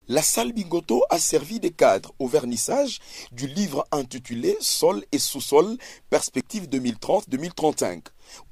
La salle Bingoto a servi de cadre au vernissage du livre intitulé Sol et sous-sol, perspective 2030-2035.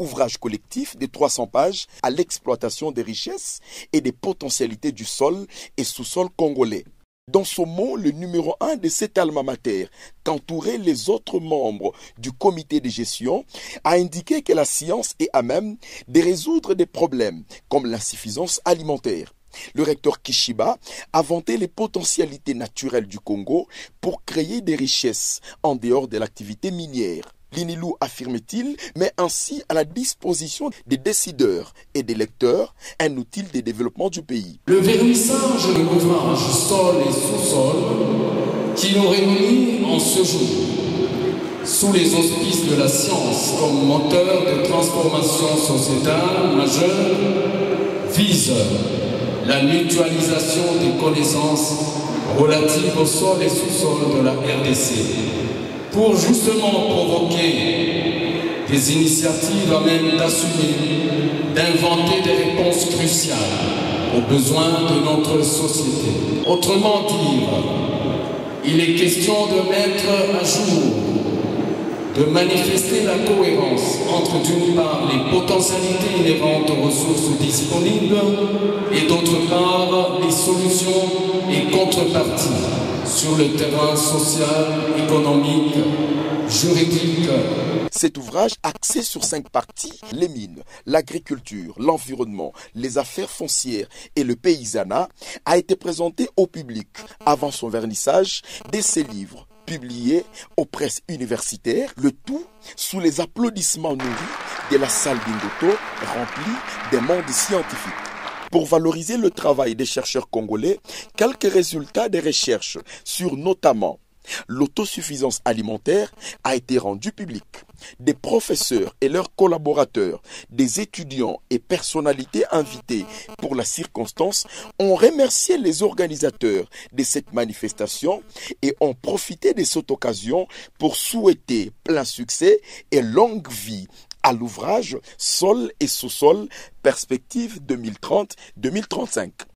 Ouvrage collectif de 300 pages à l'exploitation des richesses et des potentialités du sol et sous-sol congolais. Dans son mot, le numéro 1 de cet alma mater, qu'entouraient les autres membres du comité de gestion, a indiqué que la science est à même de résoudre des problèmes comme l'insuffisance alimentaire. Le recteur Kishiba a vanté les potentialités naturelles du Congo pour créer des richesses en dehors de l'activité minière. L'INILU, affirme-t-il, met ainsi à la disposition des décideurs et des lecteurs un outil de développement du pays. Le vernissage de l'ouvrage Sol et sous-sol qui nous réunit en ce jour, sous les auspices de la science comme moteur de transformation sociétale majeure, vise la mutualisation des connaissances relatives au sol et sous-sol de la RDC, pour justement provoquer des initiatives à même d'assumer, d'inventer des réponses cruciales aux besoins de notre société. Autrement dit, il est question de mettre à jour, de manifester la cohérence entre d'une part les potentialités inhérentes aux ressources disponibles et d'autre part les solutions et contreparties sur le terrain social, économique, juridique. Cet ouvrage, axé sur 5 parties, les mines, l'agriculture, l'environnement, les affaires foncières et le paysanat, a été présenté au public avant son vernissage de ses livres publiés aux presses universitaires, le tout sous les applaudissements nourris de la salle Bingoto remplie des mondes scientifiques. Pour valoriser le travail des chercheurs congolais, quelques résultats des recherches sur notamment l'autosuffisance alimentaire a été rendu public. Des professeurs et leurs collaborateurs, des étudiants et personnalités invitées pour la circonstance ont remercié les organisateurs de cette manifestation et ont profité de cette occasion pour souhaiter plein succès et longue vie à l'ouvrage Sol et sous-sol, perspective 2030-2035.